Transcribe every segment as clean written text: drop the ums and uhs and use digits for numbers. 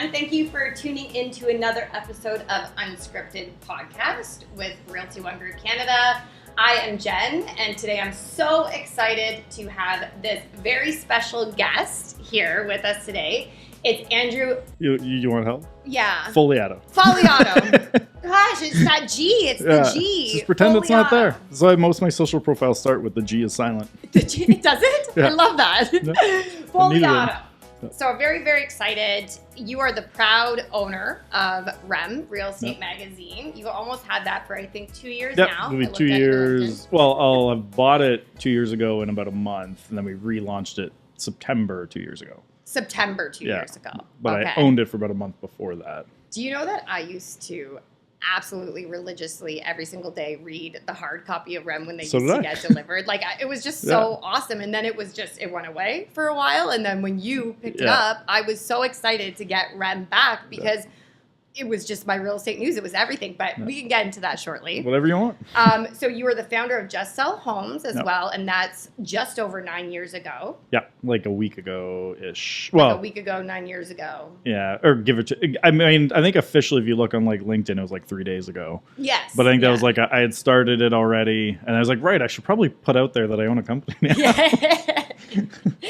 fan. Thank you for tuning in to another episode of UNScripted podcast with Realty ONE Group Canada. I am Jen, and today I'm so excited to have this very special guest here with us today. It's Andrew. You want help? Yeah. Foliato. Gosh, it's that G. It's the G. Just pretend it's not there. That's why most of my social profiles start with the G is silent. The G, does it? Yeah. I love that. No, Foliato. So very, very excited. You are the proud owner of REM, Real Estate Magazine. You almost had that for, I think, 2 years now. It'll be 2 years. Well, I'll have bought it 2 years ago in about a month, and then we relaunched it September 2 years ago. September 2 years ago. But I owned it for about a month before that. Do you know that I used to absolutely religiously every single day read the hard copy of REM when they used to get delivered? Like, it was just so awesome. And then it went away for a while. And then when you picked it up, I was so excited to get REM back because it was just my real estate news. It was everything. But we can get into that shortly. Whatever you want. So you were the founder of Just Sell Homes as well. And that's just over 9 years ago. Yeah, like a week ago-ish. Well, a week ago, 9 years ago. Yeah, or give it to... I mean, I think officially if you look on like LinkedIn, it was like 3 days ago. Yes. But I think that was like, I had started it already. And I was like, right, I should probably put out there that I own a company now. Yeah.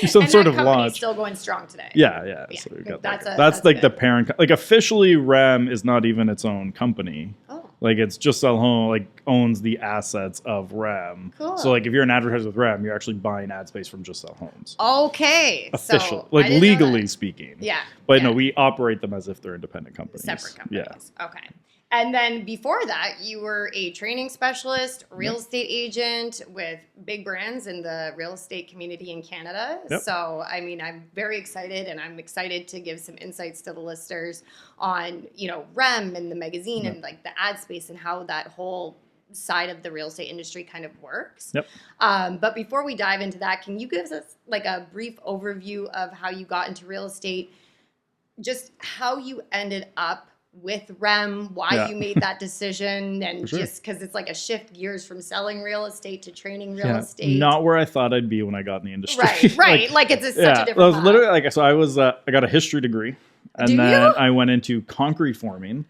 Some sort of launch. Still going strong today. Yeah. So we got that's like good. the parent. Like officially, REM is not even its own company. Oh. Like it's Just Sell Home. Like owns the assets of REM. Cool. So like if you're an advertiser with REM, you're actually buying ad space from Just Sell Homes. Okay. Official, So like legally speaking. Yeah. But no, we operate them as if they're independent companies. Separate companies. Yeah. Okay. And then before that, you were a training specialist, real estate agent with big brands in the real estate community in Canada. Yep. So, I mean, I'm very excited, and I'm excited to give some insights to the listeners on, REM and the magazine and like the ad space and how that whole side of the real estate industry kind of works. Yep. But before we dive into that, can you give us like a brief overview of how you got into real estate, just how you ended up with REM, why you made that decision, and just because it's like a shift gears from selling real estate to training real estate. Not where I thought I'd be when I got in the industry. Right. like it's such a different path. Literally like, so I was, I got a history degree, and then I went into concrete forming.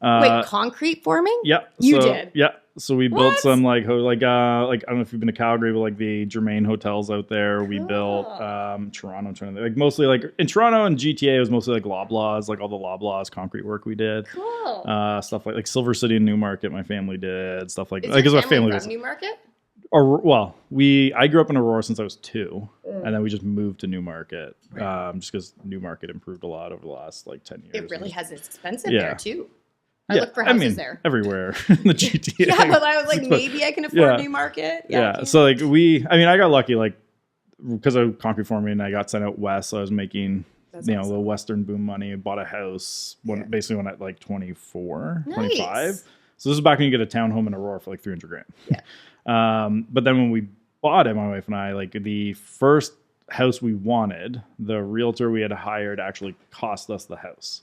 Wait, concrete forming? Yeah. You did? Yeah. So we built some like I don't know if you've been to Calgary, but like the Germain hotels out there. We built Toronto. I'm trying to like mostly like in Toronto and GTA it was mostly like Loblaws, like all the Loblaws concrete work we did. Cool. Stuff like Silver City and Newmarket. My family did stuff like that. Like your my family from was Newmarket? Or well, I grew up in Aurora since I was 2, and then we just moved to Newmarket, just because Newmarket improved a lot over the last like 10 years. It really has expensive there too. I look for houses there. Everywhere in the GTA. Yeah, but I was like, maybe I can afford Newmarket. Yeah. So like I got lucky, like because of concrete forming, I got sent out west. So I was making, a little Western boom money. Bought a house basically when I like 24, 25. So this is back when you get a townhome in Aurora for like $300,000. Yeah. But then when we bought it, my wife and I, like the first house we wanted, the realtor we had hired actually cost us the house.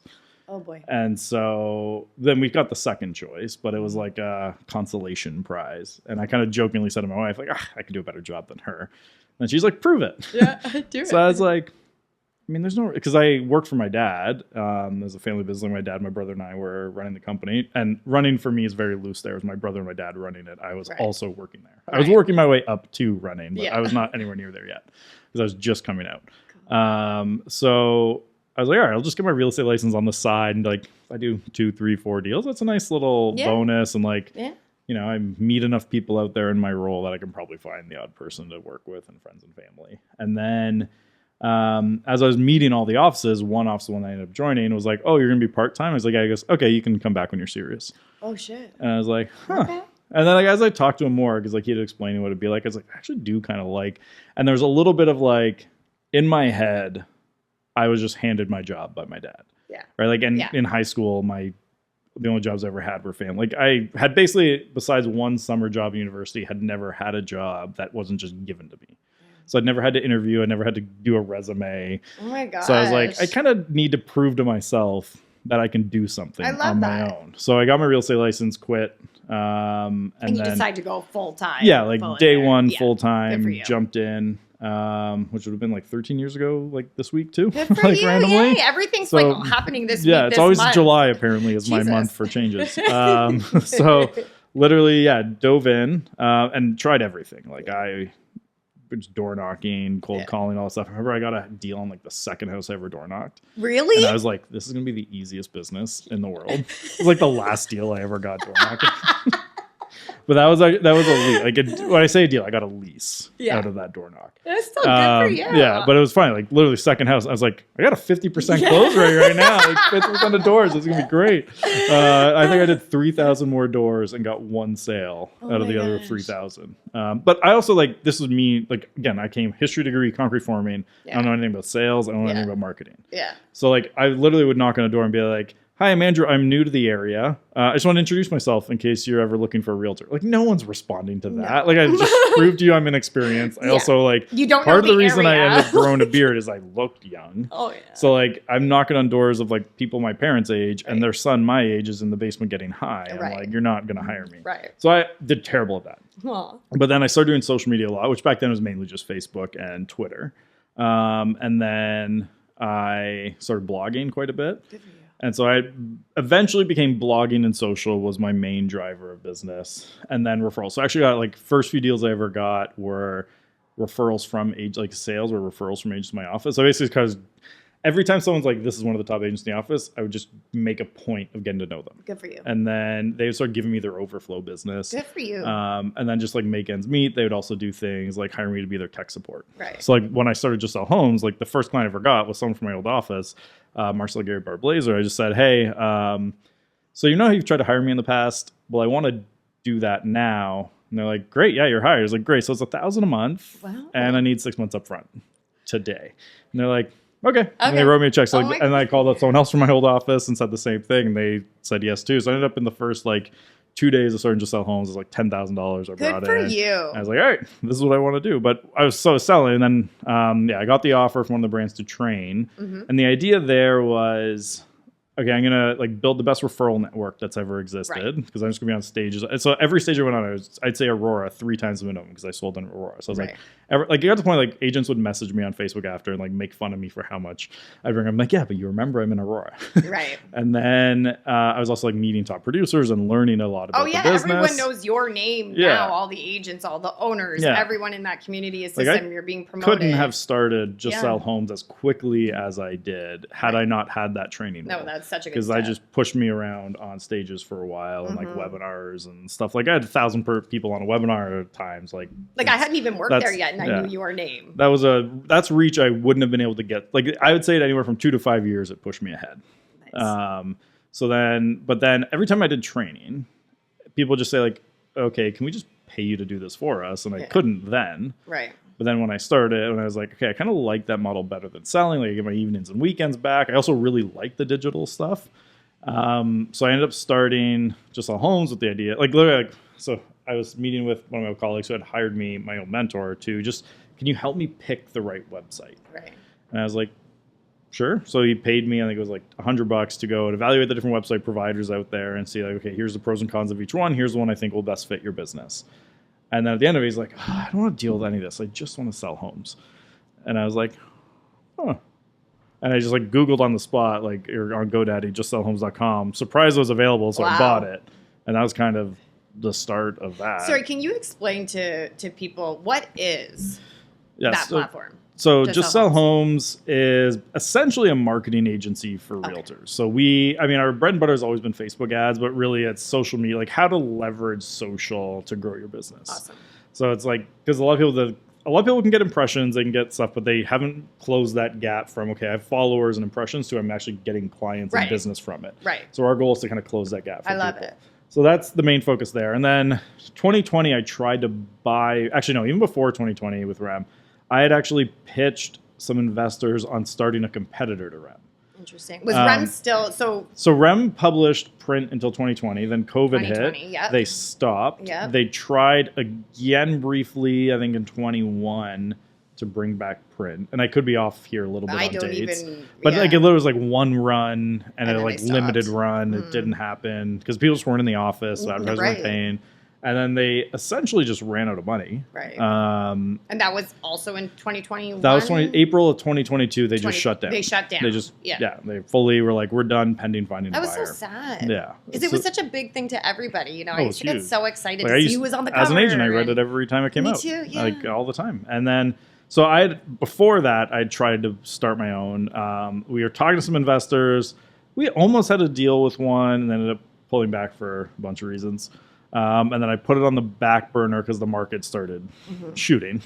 Oh boy. And so then we got the second choice, but it was like a consolation prize. And I kind of jokingly said to my wife, like, I can do a better job than her. And she's like, prove it. Yeah, do it. So I was like, I mean, there's no, because I worked for my dad. There's a family business. My dad, my brother, and I were running the company. And running for me is very loose there. It was my brother and my dad running it. I was also working there. I was working my way up to running, but I was not anywhere near there yet because I was just coming out. Cool. So I was like, all right, I'll just get my real estate license on the side. And like, if I do 2, 3, 4 deals, that's a nice little bonus. And like, I meet enough people out there in my role that I can probably find the odd person to work with and friends and family. And then as I was meeting all the offices, one office, the one I ended up joining, was like, oh, you're going to be part-time? I was like, I goes, okay, you can come back when you're serious. Oh, shit. And I was like, huh. Okay. And then like, as I talked to him more, because like he had explained what it'd be like, I was like, I actually do kind of like, and there's a little bit of like, in my head, I was just handed my job by my dad. Yeah. Right. Like in high school, the only jobs I ever had were family. Like I had basically, besides one summer job in university, had never had a job that wasn't just given to me. So I'd never had to interview. I never had to do a resume. Oh my gosh. So I was like, I kind of need to prove to myself that I can do something on my own. So I got my real estate license, quit. And you decide to go full time. Yeah, like day one, full time, jumped in. which would have been like 13 years ago, like this week too. Good for like you. randomly. Yay. Everything's like happening this week. Yeah, it's this always month. July apparently is my month for changes. So literally, dove in and tried everything. Like I was door knocking, cold calling, all that stuff. I remember I got a deal on like the second house I ever door knocked. Really? And I was like, this is gonna be the easiest business in the world. It was like the last deal I ever got door knocking. But that was a lease. Like when I say a deal, I got a lease out of that door knock. That's still good for you. Yeah, but it was funny. Like literally second house, I was like, I got a 50% close rate right now. Like 50% of doors. It's gonna be great. I think I did 3,000 more doors and got one sale out of the other 3,000. But I also like, this was me. Like again, I came history degree, concrete forming. I don't know anything about sales. I don't know anything about marketing. Yeah. So like, I literally would knock on a door and be like, hi, I'm Andrew. I'm new to the area. I just want to introduce myself in case you're ever looking for a realtor. Like, no one's responding to that. Like, I just proved to you I'm inexperienced. I also, like, you don't part know of the reason area. I ended up growing a beard is I looked young. Oh, yeah. So, like, I'm knocking on doors of, like, people my parents' age, and their son my age is in the basement getting high. I'm like, you're not going to hire me. Right. So I did terrible at that. Aww. But then I started doing social media a lot, which back then was mainly just Facebook and Twitter. And then I started blogging quite a bit. And so I eventually became blogging and social was my main driver of business. And then referrals. So I actually got like first few deals I ever got were referrals from sales or referrals from agents in my office. So basically because every time someone's like, this is one of the top agents in the office, I would just make a point of getting to know them. Good for you. And then they would start giving me their overflow business. Good for you. And then just like make ends meet. They would also do things like hire me to be their tech support. Right. So like when I started Just Sell Homes, like the first client I ever got was someone from my old office, Marcel Gary Bar Blazer. I just said, hey, so you know how you've tried to hire me in the past? Well, I want to do that now. And they're like, great, yeah, you're hired. I was like, great. So it's $1,000 a month. Wow. And I need 6 months up front today. And they're like, okay. And they wrote me a check. So and I called up someone else from my old office and said the same thing. And they said yes too. So I ended up in the first like 2 days of starting to sell homes. It was like $10,000 I brought in. Good for you. I was like, all right, this is what I want to do. But I was selling. And then, I got the offer from one of the brands to train. Mm-hmm. And the idea there was, okay, I'm going to like build the best referral network that's ever existed because I'm just going to be on stages. And so every stage I went on, I'd say Aurora 3 times the minimum because I sold in Aurora. So I was like, it got to the point like agents would message me on Facebook after and like make fun of me for how much I bring. I'm like, yeah, but you remember I'm in Aurora. Right. And then I was also like meeting top producers and learning a lot about the business. Everyone knows your name now. All the agents, all the owners, everyone in that community is system. You're being promoted. Couldn't have started Just Sell Homes as quickly as I did had I not had that training. No, that's such a good because I just pushed me around on stages for a while and like webinars and stuff. Like I had 1,000 people on a webinar at times. Like I hadn't even worked there yet, and I knew your name. That's reach I wouldn't have been able to get. Like I would say it anywhere from 2 to 5 years. It pushed me ahead. Nice. But then every time I did training, people just say like, okay, can we just pay you to do this for us? And I couldn't then. Right. But then when I started, and I was like, okay, I kind of like that model better than selling. Like I get my evenings and weekends back. I also really like the digital stuff. So I ended up starting Just Sell Homes with the idea, like literally, so I was meeting with one of my colleagues who had hired me, my old mentor, to just, can you help me pick the right website? Right. And I was like, sure. So he paid me, I think it was like $100 to go and evaluate the different website providers out there and see like, okay, here's the pros and cons of each one. Here's the one I think will best fit your business. And then at the end of it, he's like, I don't want to deal with any of this. I just want to sell homes. And I was like, huh. And I just like Googled on the spot, like or on GoDaddy, justsellhomes.com. Surprised it was available, so I bought it. And that was kind of the start of that. Sorry, can you explain to people what is that platform? So Just Sell Homes is essentially a marketing agency for realtors. So our bread and butter has always been Facebook ads, but really it's social media, like how to leverage social to grow your business. Awesome. So it's like, because a lot of people can get impressions, they can get stuff, but they haven't closed that gap from, okay, I have followers and impressions to I'm actually getting clients and business from it. Right. So our goal is to kind of close that gap for people. I love it. So that's the main focus there. And then 2020, I tried to buy, actually no, even before 2020 with REM, I had actually pitched some investors on starting a competitor to REM. Interesting. Was REM still So REM published print until 2020. Then COVID hit. Yep. They stopped. Yep. They tried again briefly, I think in 21, to bring back print. And I could be off here a little bit on dates. But like it was like one run and a like limited run. It didn't happen because people just weren't in the office. So advertisers weren't paying. And then they essentially just ran out of money. Right. And that was also in 2021? That was April of 2022. They just shut down. They shut down. They just, they fully were like, we're done pending finding a buyer. That was so sad. Yeah. Because it was such a big thing to everybody. You know, I used to get so excited like to see who was on the cover. As an agent, I read it every time it came out. Me too, yeah. Like all the time. And then, so before that, I tried to start my own. We were talking to some investors. We almost had a deal with one and ended up pulling back for a bunch of reasons. And then I put it on the back burner because the market started shooting.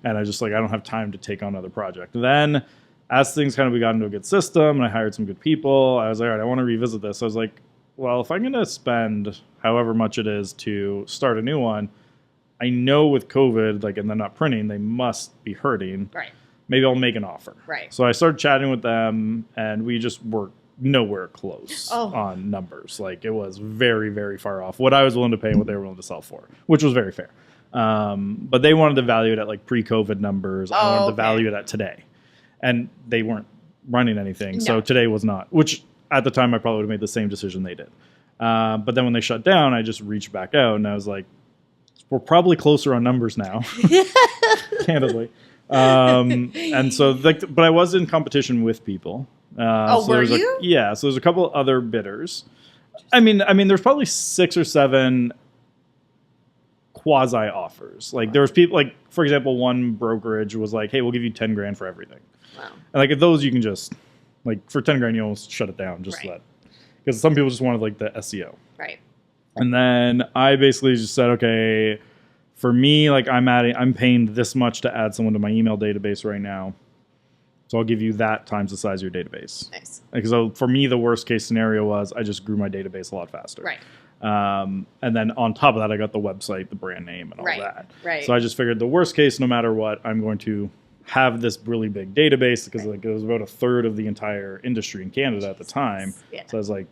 And I just I don't have time to take on another project. Then as things we got into a good system and I hired some good people, I was like, all right, I want to revisit this. I was like, well, if I'm going to spend however much it is to start a new one, I know with COVID, and they're not printing, they must be hurting. Right. Maybe I'll make an offer. Right. So I started chatting with them and we just worked nowhere close on numbers. It was very, very far off what I was willing to pay and what they were willing to sell for, which was very fair. But they wanted to value it at pre-COVID numbers. I wanted to value it at today. And they weren't running anything. No. So today was not, which at the time I probably would have made the same decision they did. But then when they shut down, I just reached back out and I was like, we're probably closer on numbers now, candidly. And so, but I was in competition with people. So were you? So there's a couple other bidders. I mean, there's probably 6 or 7 quasi offers. There was people for example, one brokerage was like, "Hey, we'll give you $10,000 for everything." Wow. And at those, you can just for $10,000, you almost shut it down, because some people just wanted the SEO. Right. And then I basically just said, okay, for me, I'm paying this much to add someone to my email database right now. So I'll give you that times the size of your database. Nice. So for me, the worst case scenario was I just grew my database a lot faster. Right. And then on top of that, I got the website, the brand name, and all that. Right. So I just figured the worst case, no matter what, I'm going to have this really big database because it was about 1/3 of the entire industry in Canada at the time. Yeah. So I was like,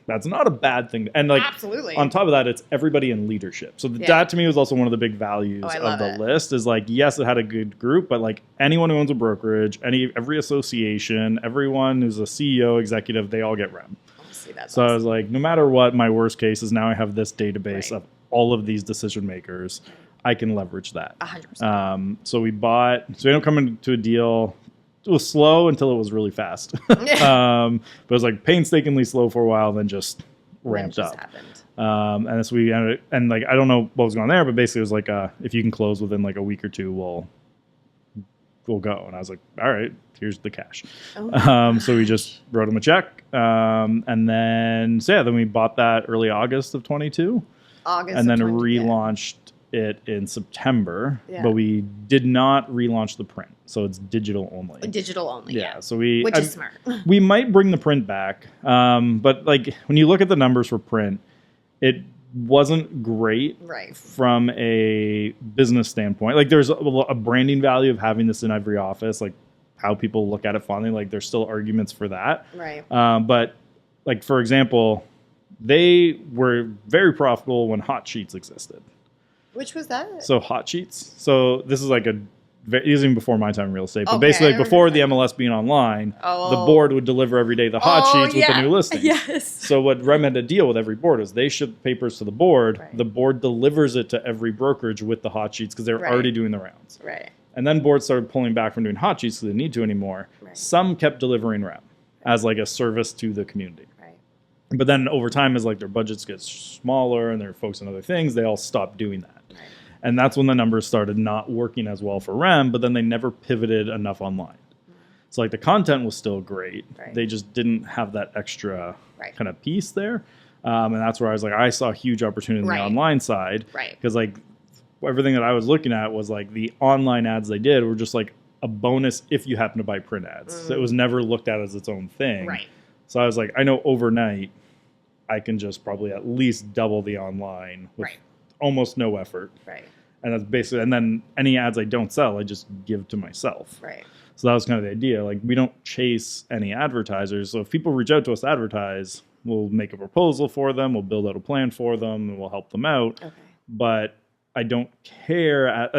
that's not a bad thing. And absolutely. On top of that, it's everybody in leadership. So that to me was also one of the big values of the list is yes, it had a good group, but anyone who owns a brokerage, every association, everyone who's a CEO, executive, they all get REM. See, that's so awesome. I was like, no matter what, my worst case is now I have this database of all of these decision makers. I can leverage that. 100%. So we ended up coming to a deal. It was slow until it was really fast. But it was painstakingly slow for a while, then just ramped up. And so we ended, and I don't know what was going on there, but basically it was if you can close within a week or two, we'll go. And I was like, all right, here's the cash. So we just wrote him a check. And then, then we bought that early August of 22. And then relaunched it in September, but we did not relaunch the print. So it's digital only. Digital only, yeah. So which is smart. We might bring the print back. But when you look at the numbers for print, it wasn't great from a business standpoint. There's a branding value of having this in every office, how people look at it fondly. There's still arguments for that. Right. But for example, they were very profitable when Hot Sheets existed. Which was that? So Hot Sheets. So this is even before my time in real estate, but basically before the MLS being online, the board would deliver every day the hot sheets with the new listings. Yes. So what REM had to deal with every board is they ship papers to the board. Right. The board delivers it to every brokerage with the hot sheets because they were already doing the rounds. Right. And then boards started pulling back from doing hot sheets because they didn't need to anymore. Right. Some kept delivering REM as a service to the community. Right. But then over time, as their budgets get smaller and they're focused on other things, they all stopped doing that. Right. And that's when the numbers started not working as well for REM, but then they never pivoted enough online. So the content was still great. Right. They just didn't have that extra kind of piece there. And that's where I was I saw a huge opportunity in the online side. Right. Because everything that I was looking at was the online ads they did were just a bonus if you happen to buy print ads. So it was never looked at as its own thing. Right. So I was I know overnight I can just probably at least double the online with almost no effort. Right. And that's basically, and then any ads I don't sell, I just give to myself. Right. So that was kind of the idea. We don't chase any advertisers. So if people reach out to us to advertise, we'll make a proposal for them. We'll build out a plan for them and we'll help them out. Okay. But I don't care.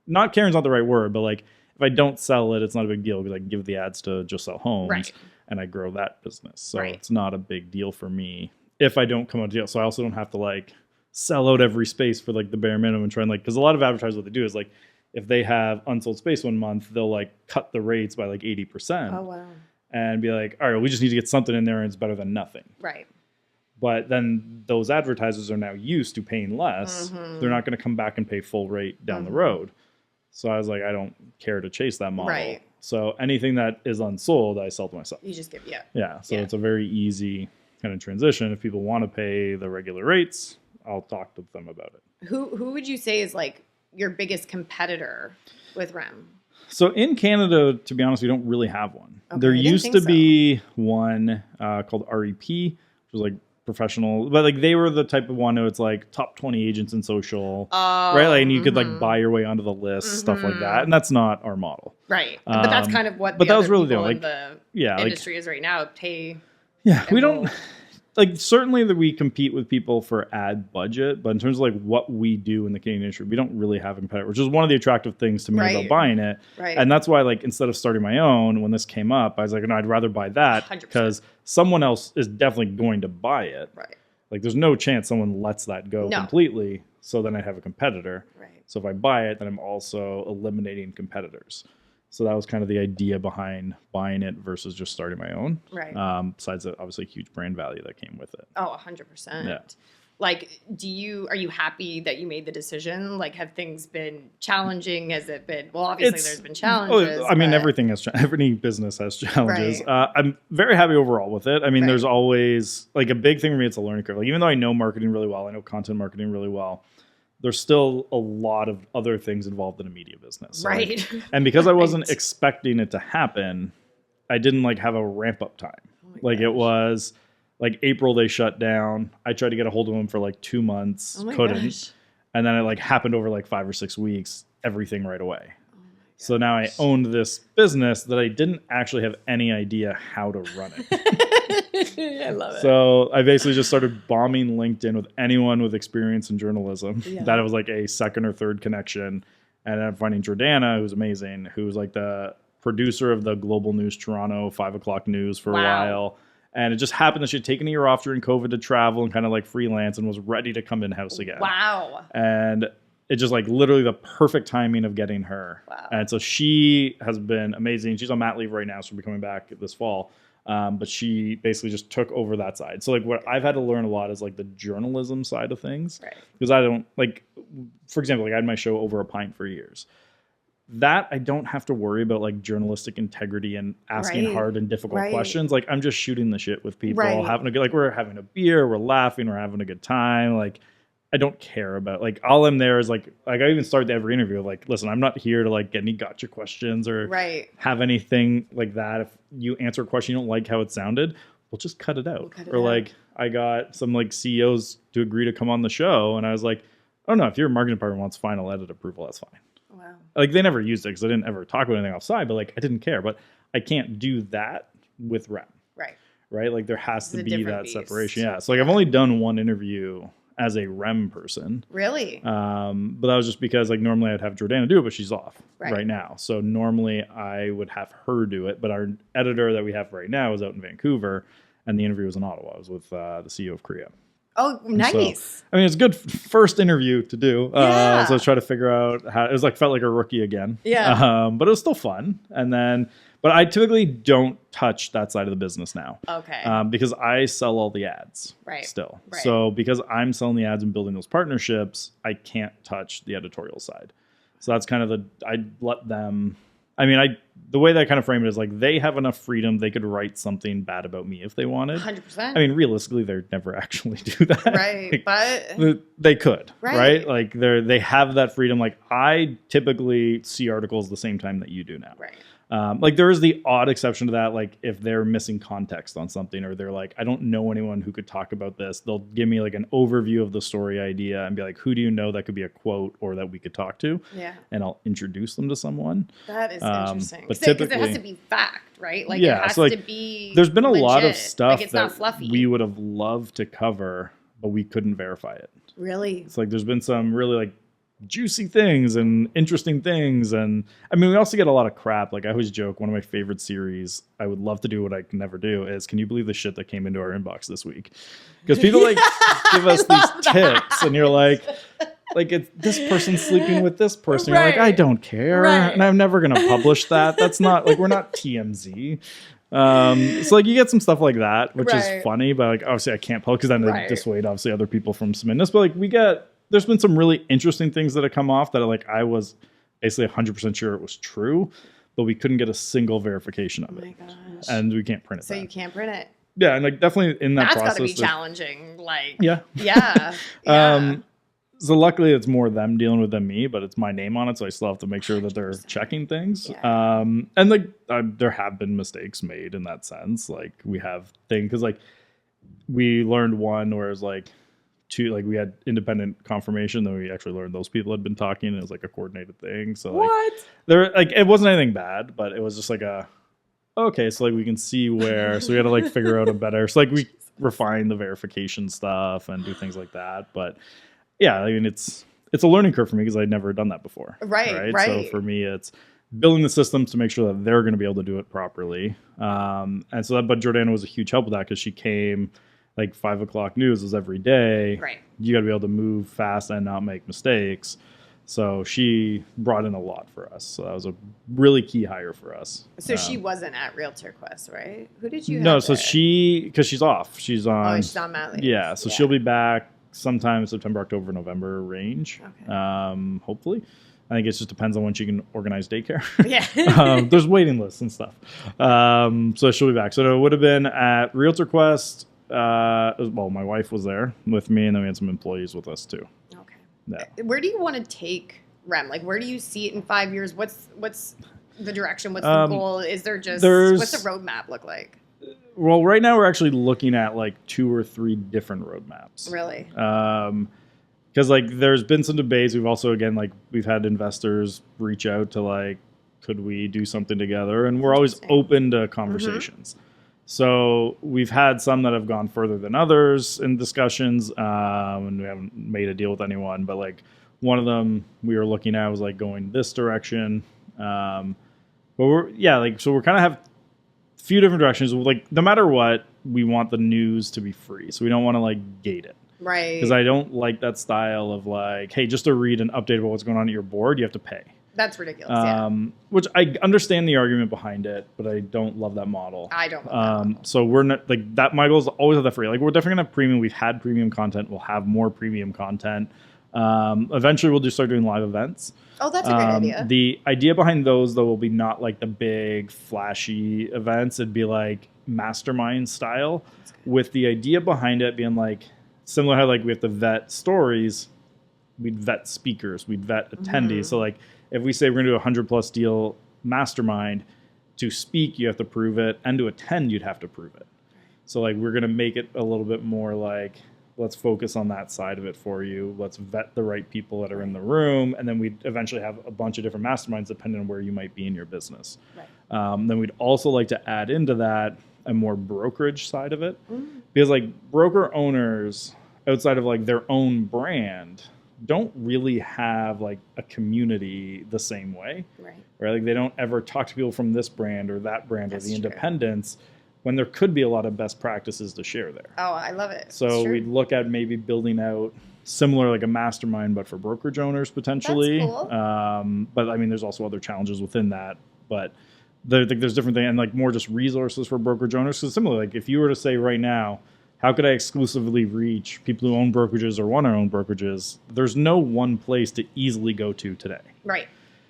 Not caring is not the right word, but if I don't sell it, it's not a big deal because I give the ads to Just Sell Homes and I grow that business. So it's not a big deal for me if I don't come out to deal. So I also don't have to sell out every space for like the bare minimum and try and like, because a lot of advertisers, what they do is like, if they have unsold space one month, they'll like cut the rates by like 80%. Oh, wow. And be like, all right, we just need to get something in there and it's better than nothing. Right. But then those advertisers are now used to paying less. Mm-hmm. They're not going to come back and pay full rate down the road. So I was like, I don't care to chase that model. Right. So anything that is unsold, I sell to myself. You just give, Yeah. So it's a very easy kind of transition. If people want to pay the regular rates, I'll talk to them about it. Who would you say is like your biggest competitor with REM? So in Canada, to be honest, we don't really have one. Okay, there used to be one called REP, which was like professional, but like they were the type of one who it's like top 20 agents in social, right? Like, and you could like buy your way onto the list, stuff like that. And that's not our model. Right. But that's kind of what but the that was really people like, in the yeah, industry is right now. Pay. Yeah, we don't... Like, certainly that we compete with people for ad budget, but in terms of like what we do in the Canadian industry, we don't really have a competitor, which is one of the attractive things to me about buying it. Right. And that's why, like, instead of starting my own, when this came up, I was like, no, I'd rather buy that because someone else is definitely going to buy it. Right. Like, there's no chance someone lets that go completely. So then I have a competitor. Right. So if I buy it, then I'm also eliminating competitors. So that was kind of the idea behind buying it versus just starting my own. Right. Besides the obviously huge brand value that came with it. Oh, 100%. Yeah. Like, are you happy that you made the decision? Like, have things been challenging? Has it been, well, obviously there's been challenges. I mean, everything has, every business has challenges. Right. I'm very happy overall with it. I mean, there's always, like, a big thing for me, it's a learning curve. Like, even though I know marketing really well, I know content marketing really well, there's still a lot of other things involved in a media business. Right. Like, and because I wasn't expecting it to happen, I didn't like have a ramp up time. Like it was like April, they shut down. I tried to get a hold of them for like 2 months, couldn't. Gosh. And then it like happened over like 5 or 6 weeks, everything right away. So now I owned this business that I didn't actually have any idea how to run it. I love it. So I basically just started bombing LinkedIn with anyone with experience in journalism. Yeah. That it was like a second or third connection. And then I'm finding Jordana, who's amazing, who's like the producer of the Global News Toronto 5 o'clock news for a while. And it just happened that she had taken a year off during COVID to travel and kind of like freelance and was ready to come in-house again. Wow. And it's just like literally the perfect timing of getting her. Wow. And so she has been amazing. She's on mat leave right now, so she'll be coming back this fall. But she basically just took over that side. So like what I've had to learn a lot is like the journalism side of things. Right. Because I don't like, for example, like I had my show Over a Pint for years. That I don't have to worry about like journalistic integrity and asking hard and difficult questions. Like I'm just shooting the shit with people, having a good, like we're having a beer, we're laughing, we're having a good time. Like I don't care about like all I'm there is like I even started every interview like, listen, I'm not here to like get any gotcha questions or have anything like that. If you answer a question you don't like how it sounded, we'll just cut it out. Like I got some like CEOs to agree to come on the show, and I was like, oh no, if your marketing department wants final edit approval, that's fine. Wow. Like they never used it because I didn't ever talk about anything outside, but like I didn't care. But I can't do that with REM. Right. Like there has to be that separation. Yeah. So like I've only done one interview as a REM person. Really? But that was just because like normally I'd have Jordana do it, but she's off right now. So normally I would have her do it, but our editor that we have right now is out in Vancouver, and the interview was in Ottawa. I was with the CEO of Korea. Oh, nice. So, I mean, it's a good first interview to do. So I was trying to figure out how it was like, felt like a rookie again. Yeah. But it was still fun. And then, but I typically don't touch that side of the business now. Okay. Because I sell all the ads still. So because I'm selling the ads and building those partnerships, I can't touch the editorial side. So that's kind of I let them, I mean, the way that I kind of frame it is like they have enough freedom. They could write something bad about me if they wanted. 100%. I mean, realistically, they'd never actually do that. Right. Like, but they could, right? Like they have that freedom. Like I typically see articles the same time that you do now. Right. Like there is the odd exception to that. Like if they're missing context on something, or they're like, I don't know anyone who could talk about this. They'll give me like an overview of the story idea and be like, who do you know that could be a quote or that we could talk to? Yeah. And I'll introduce them to someone. That is interesting. But because it has to be fact, right? Like it has to be there's been a legit. lot of stuff like it's not fluffy. We would have loved to cover, but we couldn't verify it. Really? It's like there's been some really like juicy things and interesting things. And I mean, we also get a lot of crap. Like I always joke, one of my favorite series I would love to do, what I can never do, is can you believe the shit that came into our inbox this week? Because people like give us these tips and you're like it's this person's sleeping with this person. You're like, I don't care. And I'm never going to publish that. That's not like, we're not TMZ. So like you get some stuff like that, which is funny, but like obviously I can't publish because then they dissuade obviously other people from submitting this. But like there's been some really interesting things that have come off that like I was basically 100% sure it was true, but we couldn't get a single verification of it. Gosh. And we can't print it. So you can't print it. Yeah, and like definitely in that process. That's got to be challenging. Like yeah. So luckily it's more them dealing with than me, but it's my name on it, so I still have to make sure that they're checking things. Yeah. And like there have been mistakes made in that sense. Like we have things because like we learned one where it was like two, like we had independent confirmation, then we actually learned those people had been talking, and it was like a coordinated thing. So like there, like it wasn't anything bad, but it was just like okay, so like we can see where, so we had to like figure out a better, so like we refine the verification stuff and do things like that, but. Yeah, I mean, it's a learning curve for me because I'd never done that before. Right. So for me, it's building the systems to make sure that they're going to be able to do it properly. And so that, but Jordana was a huge help with that because she came like 5 o'clock news was every day. Right. You got to be able to move fast and not make mistakes. So she brought in a lot for us. So that was a really key hire for us. So she wasn't at Realtor Quest, right? Who did you have? No, so because she's off. She's on. Oh, she's on mat leave. Yeah, so she'll be back sometime September, October, November range. Okay. Hopefully. I think it just depends on when she can organize daycare. Yeah. There's waiting lists and stuff. So she'll be back. So it would have been at Realtor Quest. Well, my wife was there with me, and then we had some employees with us too. Okay. Yeah. Where do you want to take REM? Like, where do you see it in 5 years? What's the direction? What's the goal? Is there what's the roadmap look like? Well, right now we're actually looking at like 2 or 3 different roadmaps. Really? Because like there's been some debates. We've also, again, like we've had investors reach out to like, could we do something together? And we're always open to conversations. Mm-hmm. So we've had some that have gone further than others in discussions, and we haven't made a deal with anyone. But like one of them we were looking at was like going this direction. But we're kind of have few different directions. Like no matter what, we want the news to be free, so we don't want to like gate it, right? Because I don't like that style of like, hey, just to read an update about what's going on at your board, you have to pay. That's ridiculous. Which I understand the argument behind it, but I don't love that model. I don't love that model. So we're not like that. My goal is always have that free. Like we're definitely gonna have premium. We've had premium content. We'll have more premium content. Eventually we'll just start doing live events. Oh, that's a great idea. The idea behind those, though, will be not like the big, flashy events. It'd be like mastermind style, with the idea behind it being like similar how like we have to vet stories, we'd vet speakers, we'd vet attendees. Mm-hmm. So like if we say we're going to do a 100+ deal mastermind, to speak you have to prove it, and to attend you'd have to prove it. So like we're going to make it a little bit more like, let's focus on that side of it for you. Let's vet the right people that are in the room. And then we'd eventually have a bunch of different masterminds depending on where you might be in your business. Right. Then we'd also like to add into that a more brokerage side of it. Mm. Because like broker owners outside of like their own brand don't really have like a community the same way. Right. Like they don't ever talk to people from this brand or that brand. That's or the independents. When there could be a lot of best practices to share there. Oh, I love it. So we'd look at maybe building out similar like a mastermind, but for brokerage owners potentially. That's cool. But I mean, there's also other challenges within that. But there's different things, and like more just resources for brokerage owners. So similar, like if you were to say right now, how could I exclusively reach people who own brokerages or want to own brokerages? There's no one place to easily go to today. Right.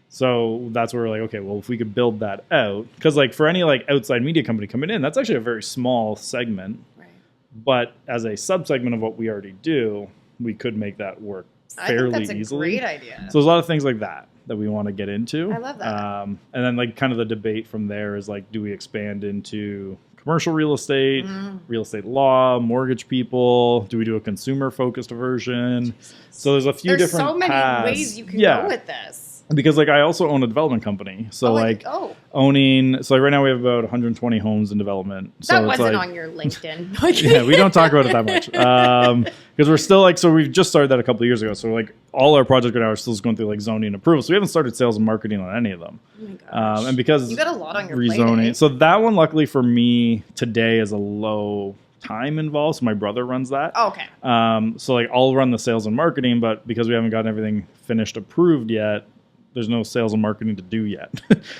So that's where we're like, okay, well, if we could build that out, because like for any like outside media company coming in, that's actually a very small segment. Right. But as a subsegment of what we already do, we could make that work fairly easily. I think that's a great idea. So there's a lot of things like that we want to get into. I love that. And then like kind of the debate from there is like, do we expand into commercial real estate, real estate law, mortgage people? Do we do a consumer focused version? Jesus. So there's a few different paths. So many ways you can go with this. Because like I also own a development company, so a owning. So like right now we have about 120 homes in development. So that wasn't like, on your LinkedIn. Yeah, we don't talk about it that much because we're still like, so we've just started that a couple of years ago. So like all our projects right now are still going through like zoning approval. So we haven't started sales and marketing on any of them. Oh my gosh. And because you got a lot on your rezoning, plate. So that one luckily for me today is a low time involved. So my brother runs that. Oh, okay. So like I'll run the sales and marketing, but because we haven't gotten everything finished approved yet, there's no sales and marketing to do yet.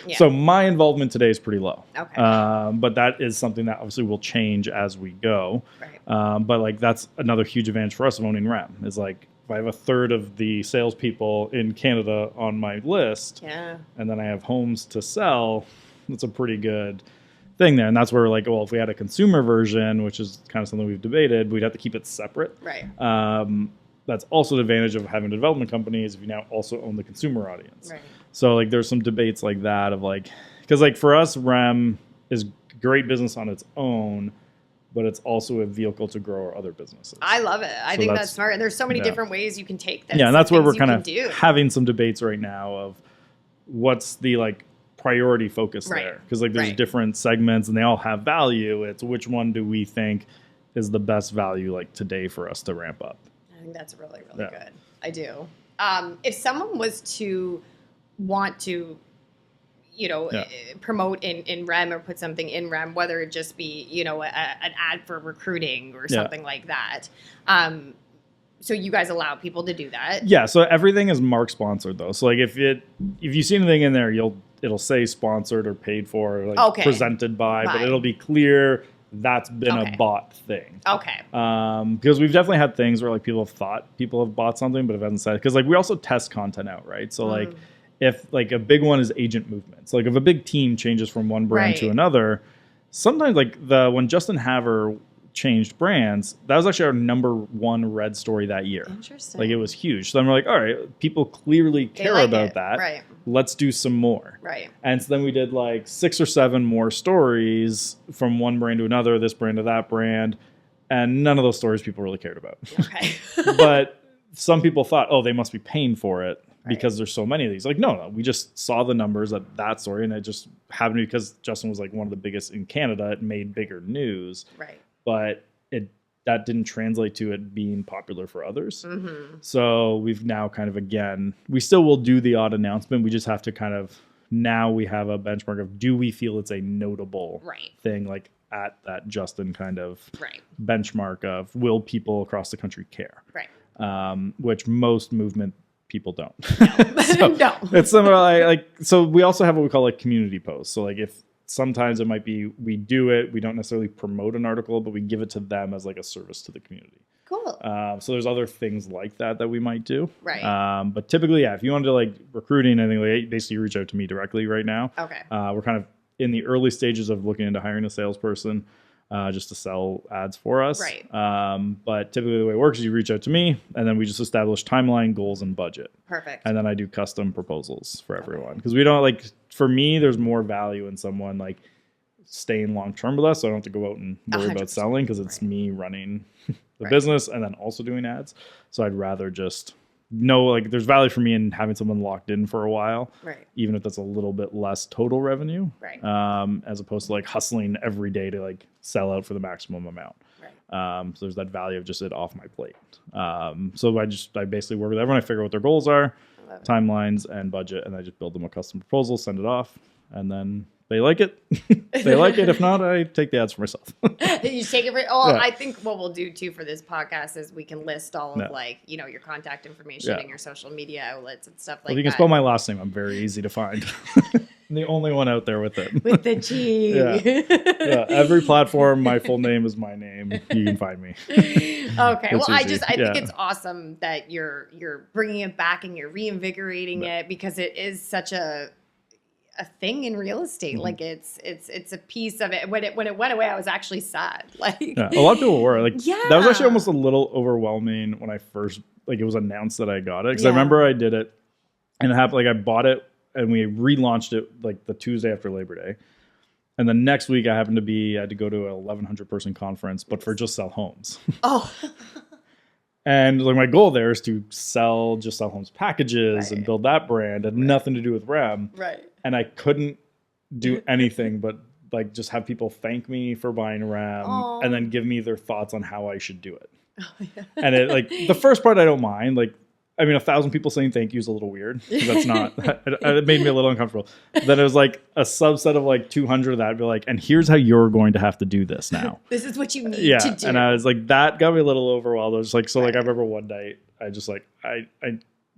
Yeah. So my involvement today is pretty low. Okay. But that is something that obviously will change as we go. Right. But like that's another huge advantage for us of owning REM is like if I have a third of the salespeople in Canada on my list, yeah, and then I have homes to sell, that's a pretty good thing there. And that's where we're like, well, if we had a consumer version, which is kind of something we've debated, we'd have to keep it separate. Right. That's also the advantage of having a development company is if you now also own the consumer audience. Right. So like there's some debates like that of like, because like for us, REM is great business on its own, but it's also a vehicle to grow our other businesses. I love it. I think that's smart. And there's so many different ways you can take this. Yeah, and that's where we're kind of having some debates right now of what's the like priority focus there. Because like there's different segments and they all have value. It's which one do we think is the best value like today for us to ramp up? I think that's really, really good. I do. If someone was to want to, promote in REM or put something in REM, whether it just be, an ad for recruiting or something like that. So you guys allow people to do that? Yeah. So everything is Mark sponsored though. So like if you see anything in there, it'll say sponsored or paid for, or like presented by, but it'll be clear that's been a bought thing. Okay. Because we've definitely had things where like people have thought people have bought something, but it hasn't said. Because like we also test content out, right? So like if like a big one is agent movement. So like if a big team changes from one brand to another, sometimes like when Justin Haver changed brands, that was actually our number one read story that year. Interesting. Like it was huge. So then we're like, all right, people clearly care about that. Right. Let's do some more. Right. And so then we did like 6 or 7 more stories from one brand to another, this brand to that brand. And none of those stories people really cared about. Okay. But some people thought, oh, they must be paying for it because there's so many of these. Like, no, we just saw the numbers at that story. And it just happened because Justin was like one of the biggest in Canada. It made bigger news. Right. But that didn't translate to it being popular for others. Mm-hmm. So we've now kind of, again, we still will do the odd announcement. We just have to kind of, now we have a benchmark of, do we feel it's a notable thing, like at that Justin kind of benchmark of, will people across the country care? Right. Which most movement people don't. No. No. It's similar, like, so we also have what we call like community posts. So like if, sometimes it might be we do it, we don't necessarily promote an article, but we give it to them as like a service to the community. Cool. So there's other things like that we might do. Right. But typically, if you wanted to like recruiting, I think like, basically you reach out to me directly right now. Okay. We're kind of in the early stages of looking into hiring a salesperson just to sell ads for us. Right. But typically the way it works is you reach out to me and then we just establish timeline, goals, and budget. Perfect. And then I do custom proposals for everyone. Because we don't like, for me, there's more value in someone like staying long term with us. So I don't have to go out and worry about selling because it's me running the business and then also doing ads. So I'd rather just know like there's value for me in having someone locked in for a while. Right. Even if that's a little bit less total revenue. Right. As opposed to like hustling every day to like sell out for the maximum amount. Right. So there's that value of just it off my plate. So I basically work with everyone. I figure out what their goals are, timelines, and budget, and I just build them a custom proposal, send it off, and then they like it. They like it. If not, I take the ads for myself. You take it for, I think what we'll do too for this podcast is we can list all of like, your contact information and your social media outlets and stuff like that. If you can spell my last name, I'm very easy to find. I'm the only one out there with it. With the G. Yeah. Every platform, my full name is my name. You can find me. Okay. Well, I think it's awesome that you're bringing it back and you're reinvigorating it because it is such a thing in real estate. Mm-hmm. Like it's a piece of it. When it went away, I was actually sad. Like a lot of people were like, that was actually almost a little overwhelming when I first, like it was announced that I got it. Cause I remember I did it and it happened, like I bought it and we relaunched it like the Tuesday after Labor Day. And the next week I had to go to a 1,100 person conference, but for just sell homes. Oh. And like my goal there is to sell homes packages and build that brand and nothing to do with REM. Right. And I couldn't do anything but like just have people thank me for buying REM and then give me their thoughts on how I should do it. And it like the first part I don't mind. Like, I mean, 1,000 people saying thank you is a little weird. That's not. It made me a little uncomfortable. Then it was like a subset of like 200 of that. I'd be like, and here's how you're going to have to do this now. This is what you need to do. And I was like, that got me a little overwhelmed. I was like, so like I remember one night, I just like I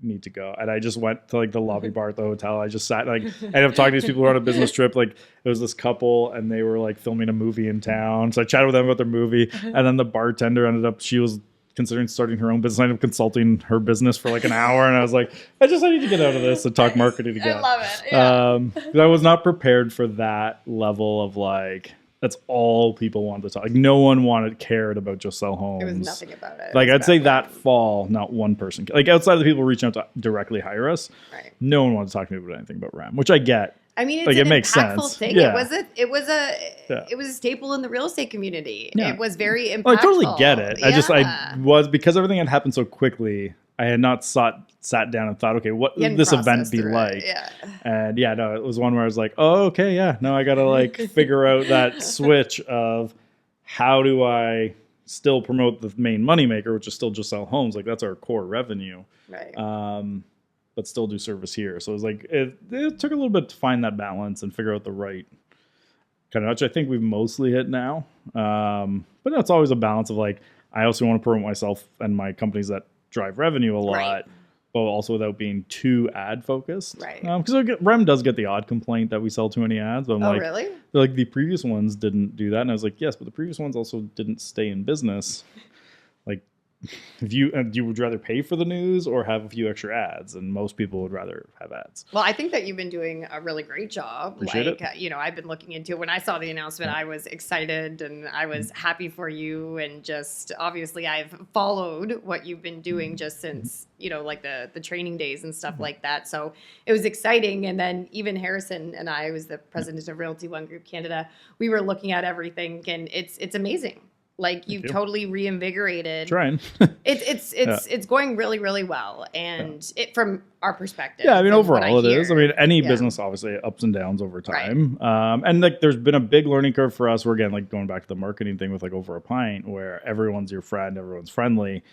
need to go, and I just went to like the lobby bar at the hotel. I just sat like I ended up talking to these people who were on a business trip. Like it was this couple, and they were like filming a movie in town. So I chatted with them about their movie, and then the bartender ended up. She was considering starting her own business. I ended up consulting her business for like an hour, and I was like, I need to get out of this and talk marketing again. I love it. Yeah. I was not prepared for that level of like. That's all people wanted to talk. Like no one cared about just sell homes. It was nothing about it. Like I'd say that fall, not one person. Like outside of the people reaching out to directly hire us, right. No one wanted to talk to me about anything but REM, which I get. I mean, it's like, an it makes impactful sense. thing. Yeah. It was a staple in the real estate community. Yeah. It was very impactful. Well, I totally get it. Yeah. Because everything had happened so quickly. I had not sat down and thought, okay, what would this event be like? Yeah. And no, it was one where I was like, oh, okay, yeah. No, I got to like figure out that switch of how do I still promote the main moneymaker, which is still just sell homes. Like that's our core revenue. Right. But still do service here. So it was like, it took a little bit to find that balance and figure out the right kind of, which I think we've mostly hit now. But that's always a balance of like, I also want to promote myself and my companies that drive revenue a lot, right. But also without being too ad focused. Right. Because REM does get the odd complaint that we sell too many ads. But I'm like, really? Like the previous ones didn't do that. And I was like, yes, but the previous ones also didn't stay in business. Like, if you would rather pay for the news or have a few extra ads, and most people would rather have ads. Well, I think that you've been doing a really great job. Appreciate it. I've been looking into it. When I saw the announcement, I was excited and I was happy for you. And just obviously, I've followed what you've been doing just since like the training days and stuff like that. So it was exciting. And then even Harrison and I was the president of Realty ONE Group Canada. We were looking at everything, and it's amazing. Like you've totally reinvigorated. Trying. It's going really, really well. And it from our perspective. Yeah, I mean overall it is. I mean any business obviously ups and downs over time. Right. And like there's been a big learning curve for us. We're again like going back to the marketing thing with like Over a Pint where everyone's your friend, everyone's friendly.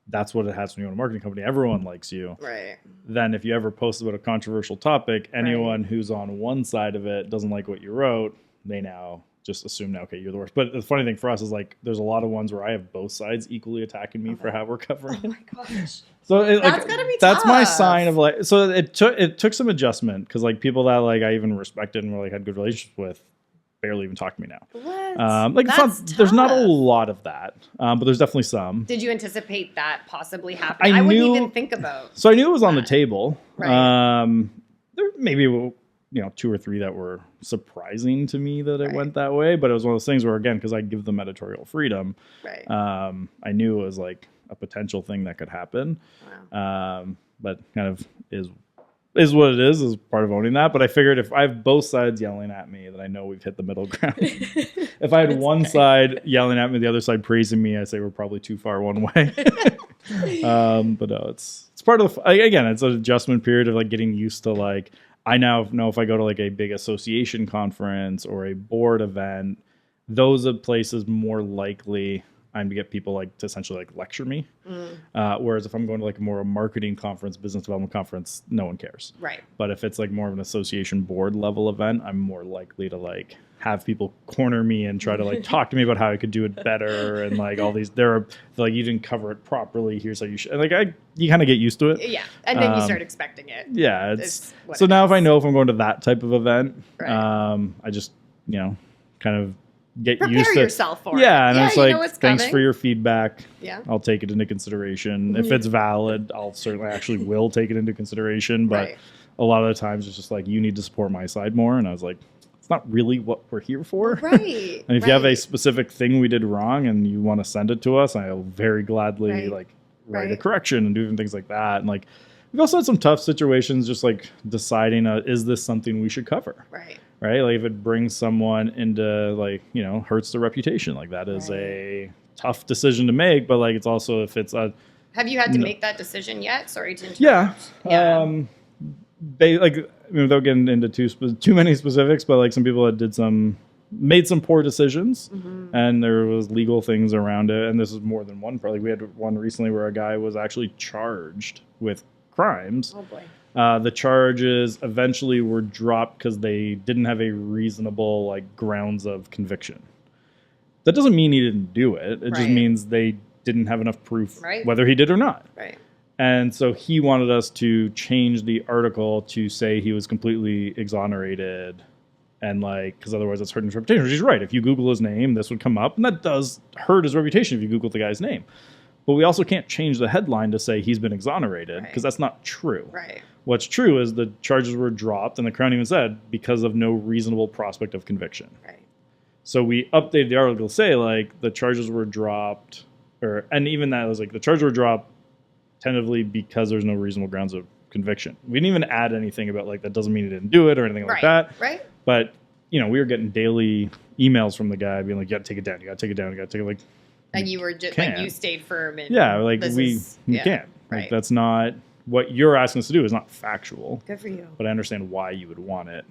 That's what it has when you own a marketing company. Everyone likes you. Right. Then if you ever post about a controversial topic, anyone who's on one side of it doesn't like what you wrote, they now just assume now, okay, you're the worst. But the funny thing for us is like, there's a lot of ones where I have both sides equally attacking me for how we're covering. Oh my gosh. So that's gotta be that's tough. my sign of like, so it took some adjustment because like people that like I even respected and were like had good relationships with barely even talk to me now. What? There's not a lot of that, but there's definitely some. Did you anticipate that possibly happening? I wouldn't even think about. So I knew it was on the table. Right. There maybe 2 or 3 that were surprising to me that it went that way, but it was one of those things where again, because I give them editorial freedom, I knew it was like a potential thing that could happen. Wow. But kind of is what it is part of owning that. But I figured if I have both sides yelling at me, then I know we've hit the middle ground. If I had one side yelling at me, the other side praising me, I say we're probably too far one way. But no, it's part of again, it's an adjustment period of like getting used to like, I now know if I go to like a big association conference or a board event, those are places more likely I'm to get people like to essentially like lecture me. Whereas if I'm going to like more a marketing conference, business development conference, no one cares. Right. But if it's like more of an association board level event, I'm more likely to like have people corner me and try to like talk to me about how I could do it better and like all these. Like you didn't cover it properly. Here's how you should. Like you kind of get used to it. Yeah, and then you start expecting it. Yeah, so now if I know if I'm going to that type of event, I just kind of get prepare used to yourself for it. And it's like thanks coming. For your feedback. Yeah, I'll take it into consideration. If it's valid, I'll certainly actually will take it into consideration. But a lot of the times it's just like you need to support my side more, and I was like, it's not really what we're here for. Right. And if you have a specific thing we did wrong and you want to send it to us, I'll very gladly write a correction and do even things like that. And like we've also had some tough situations just like deciding is this something we should cover? Right. Like if it brings someone into like, hurts their reputation, like that is a tough decision to make, but like it's also if it's a Have you had to make that decision yet? Sorry to interrupt. Like without getting into too many specifics, but like some people that made some poor decisions, and there was legal things around it. And this is more than one. Probably we had one recently where a guy was actually charged with crimes. Oh boy. The charges eventually were dropped because they didn't have a reasonable like grounds of conviction. That doesn't mean he didn't do it. It just means they didn't have enough proof whether he did or not. Right. And so he wanted us to change the article to say he was completely exonerated, and like, because otherwise it's hurting his reputation. Which he's right. If you Google his name, this would come up, and that does hurt his reputation if you Google the guy's name. But we also can't change the headline to say he's been exonerated, because that's not true. Right. What's true is the charges were dropped, and the Crown even said because of no reasonable prospect of conviction. Right. So we updated the article to say like the charges were dropped, and even that was like the charges were dropped tentatively because there's no reasonable grounds of conviction. We didn't even add anything about like that doesn't mean he didn't do it or anything like that. Right. But we were getting daily emails from the guy being like, "You got to take it down. You got to take it down. You got to take it." Like, and you were just like, you stayed firm. And like we can't. Right. Like that's not what you're asking us to do. Is not factual. Good for you. But I understand why you would want it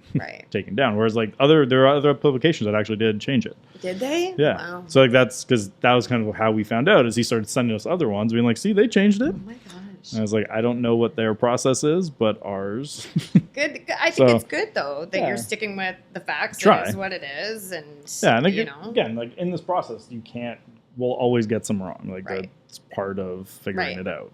taken down. Whereas like there are other publications that actually did change it. Did they? Yeah. Wow. So like that's because that was kind of how we found out. Is he started sending us other ones, being like, "See, they changed it." Oh my gosh. And I was like, I don't know what their process is, but ours. Good. I think it's good though that you're sticking with the facts. It is what it is, and and again, like in this process, we'll always get some wrong. Like that's part of figuring it out.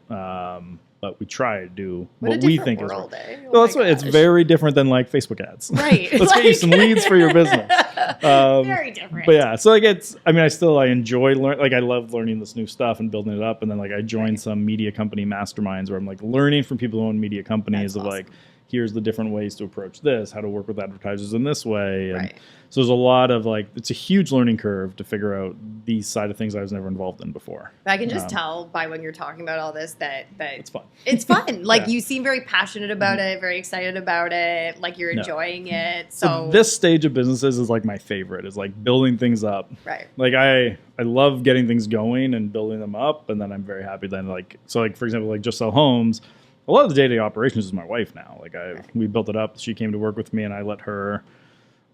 But we try to do what we think is right. Well, that's why it's very different than like Facebook ads. Right. Let's get you some leads for your business. Very different. But yeah, so like I enjoy I love learning this new stuff and building it up. And then like I joined some media company masterminds where I'm like learning from people who own media companies like, here's the different ways to approach this, how to work with advertisers in this way. And so there's a lot of like, it's a huge learning curve to figure out these side of things I was never involved in before. But I can just tell by when you're talking about all this that it's fun. It's fun. Like you seem very passionate about it, very excited about it. Like you're enjoying it. So this stage of businesses is like my favorite, is like building things up. Right. Like I love getting things going and building them up. And then I'm very happy then for example, like Just Sell Homes, a lot of the day-to-day operations is my wife now. Like we built it up. She came to work with me, and I let her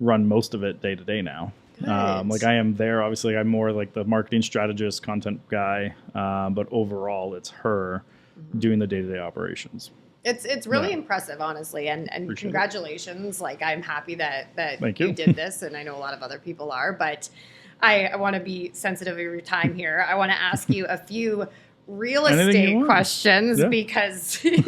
run most of it day-to-day now. Like I am there. Obviously, I'm more like the marketing strategist, content guy. But overall, it's her doing the day-to-day operations. It's really impressive, honestly, and congratulations. Like I'm happy that you did this, and I know a lot of other people are. But I want to be sensitive of your time here. I want to ask you a few real estate questions because you're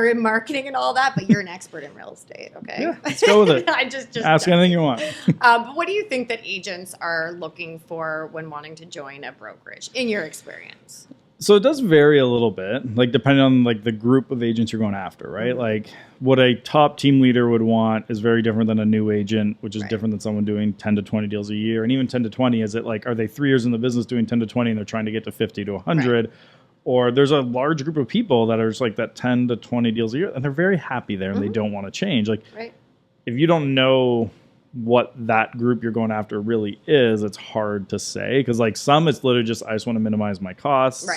in marketing and all that, but you're an expert in real estate. Okay, yeah, let's go with it. I just ask anything you want. But what do you think that agents are looking for when wanting to join a brokerage, in your experience? So it does vary a little bit, like depending on like the group of agents you're going after, right? Like what a top team leader would want is very different than a new agent, which is different than someone doing 10 to 20 deals a year. And even 10 to 20, is it like, are they 3 years in the business doing 10 to 20 and they're trying to get to 50 to 100? Or there's a large group of people that are just like that 10 to 20 deals a year and they're very happy there and they don't want to change. Like if you don't know what that group you're going after really is, it's hard to say, because like some it's literally just I just want to minimize my costs.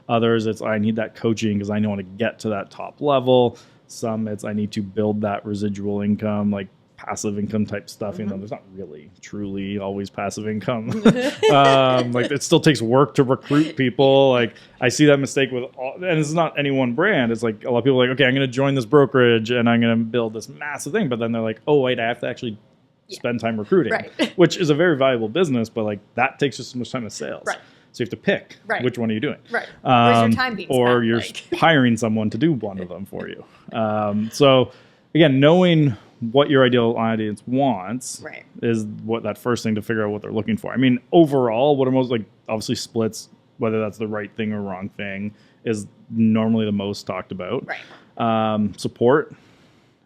Others it's I need that coaching because I want to get to that top level. Some it's I need to build that residual income, like passive income type stuff. You know, there's not really truly always passive income. Like it still takes work to recruit people. Like I see that mistake with and it's not any one brand. It's like a lot of people are like, okay, I'm going to join this brokerage and I'm going to build this massive thing, but then they're like, oh wait, I have to actually spend time recruiting, which is a very valuable business, but like that takes just so much time as sales. So you have to pick which one are you doing. Where's your time being spent? Or you're hiring someone to do one of them for you. So again, knowing what your ideal audience wants is what that first thing to figure out what they're looking for. I mean, overall, what are most like obviously splits, whether that's the right thing or wrong thing, is normally the most talked about. Support.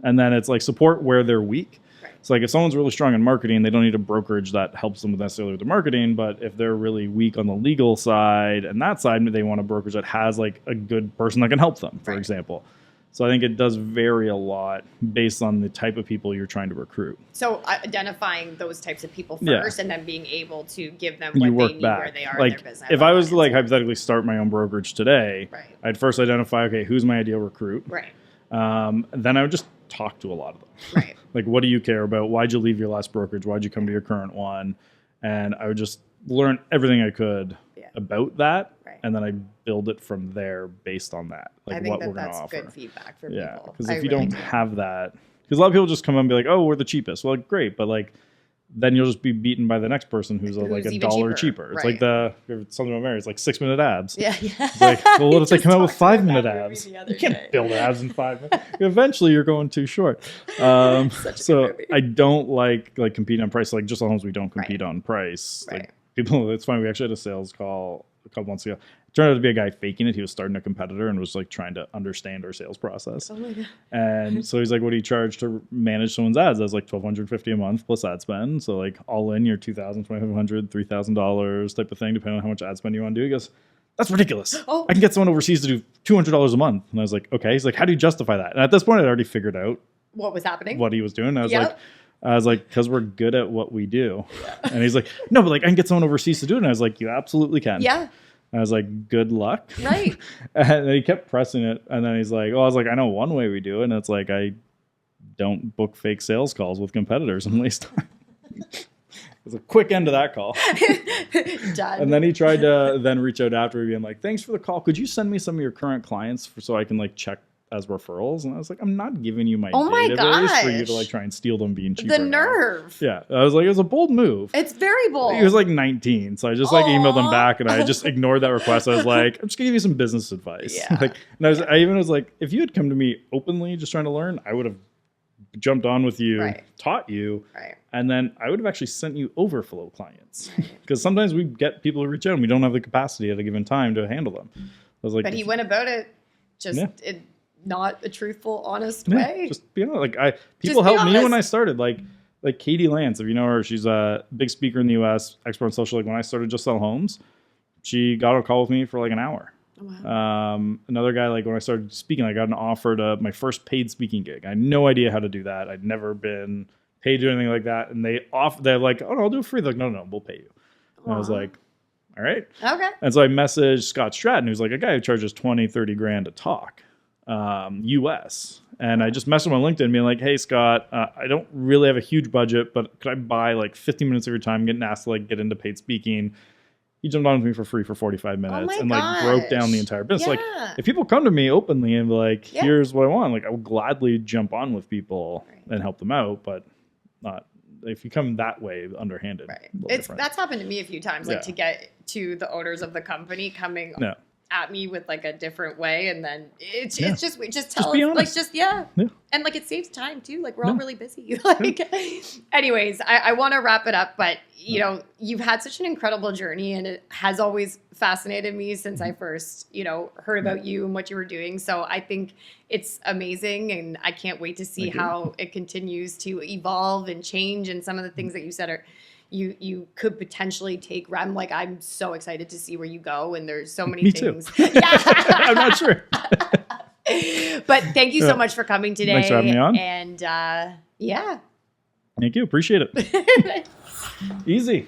And then it's like support where they're weak. So like if someone's really strong in marketing, they don't need a brokerage that helps them necessarily with the marketing. But if they're really weak on the legal side and that side, they want a brokerage that has like a good person that can help them, for example. So I think it does vary a lot based on the type of people you're trying to recruit. So identifying those types of people first and then being able to give them what they need where they are in their business. If I was to like hypothetically start my own brokerage today, I'd first identify, okay, who's my ideal recruit? Then I would just talk to a lot of them. Right. Like, what do you care about? Why'd you leave your last brokerage? Why'd you come to your current one? And I would just learn everything I could about that. Right. And then I build it from there based on that. Like, what we're going to offer. Good feedback for people. Because if you don't have that, because a lot of people just come up and be like, oh, we're the cheapest. Well, great. But like, then you'll just be beaten by the next person who's like $1 cheaper. It's like something about Mary. It's like 6-minute ads. Yeah. It's like, well, what if they come out with 5-minute abs? You can't build ads in 5 minutes. Eventually, you're going too short. So I don't like competing on price. Like, just as long as we don't compete on price. Like, people, it's funny. We actually had a sales call a couple months ago. It turned out to be a guy faking it. He was starting a competitor and was like trying to understand our sales process. Oh my God. And so he's like, what do you charge to manage someone's ads? I was like $1,250 a month plus ad spend. So like all in, you're $2,000, $2,500, $3,000 type of thing, depending on how much ad spend you want to do. He goes, that's ridiculous. I can get someone overseas to do $200 a month. And I was like, okay. He's like, how do you justify that? And at this point, I'd already figured out what was happening, what he was doing. I was like, because we're good at what we do. Yeah. And he's like, no, but like I can get someone overseas to do it. And I was like, you absolutely can. Yeah. And I was like, good luck. Right. And then he kept pressing it. And then he's like, oh, I was like, I know one way we do it. And it's like, I don't book fake sales calls with competitors and waste time. It was a quick end to that call. Done. And then he tried to then reach out after being like, thanks for the call. Could you send me some of your current clients so I can like check as referrals? And I was like, I'm not giving you my database for you to like try and steal them being cheaper. The nerve. Yeah. I was like, it was a bold move. It's very bold. He was like 19. So I just like emailed him back and I just ignored that request. I was like, I'm just gonna give you some business advice. Yeah. Like, and I even was like, if you had come to me openly just trying to learn, I would have jumped on with you, taught you, and then I would have actually sent you overflow clients. Because sometimes we get people who reach out and we don't have the capacity at a given time to handle them. I was like, but he went about it just not a truthful, honest way. Just be honest. Like people helped me when I started. Like Katie Lance, if you know her, she's a big speaker in the U.S., expert on social. Like when I started Just Sell Homes, she got a call with me for like an hour. Oh, wow. Another guy, like when I started speaking, I got an offer to my first paid speaking gig. I had no idea how to do that. I'd never been paid to do anything like that. And they're like, oh, no, I'll do it free. They're like, no, we'll pay you. And I was like, all right. Okay. And so I messaged Scott Stratton, who's like a guy who charges $20,000-$30,000 to talk. US. And I just messaged him on LinkedIn being like, hey, Scott, I don't really have a huge budget, but could I buy like 15 minutes of your time getting asked to like get into paid speaking? He jumped on with me for free for 45 minutes and like broke down the entire business. Like if people come to me openly and be like, here's what I want, like I would gladly jump on with people and help them out, but not if you come that way underhanded. Right. That's happened to me a few times, like to get to the owners of the company coming at me with like a different way, and then it's just tell us, like and like it saves time too, like we're all really busy. Like anyways, I want to wrap it up, but you know, you've had such an incredible journey and it has always fascinated me since I first heard about you and what you were doing. So I think it's amazing and I can't wait to see how it continues to evolve and change, and some of the things that you said are you could potentially take REM. Like I'm so excited to see where you go, and there's so many things. Too. I'm not sure. But thank you so much for coming today. Thanks for having me on. And thank you. Appreciate it. Easy.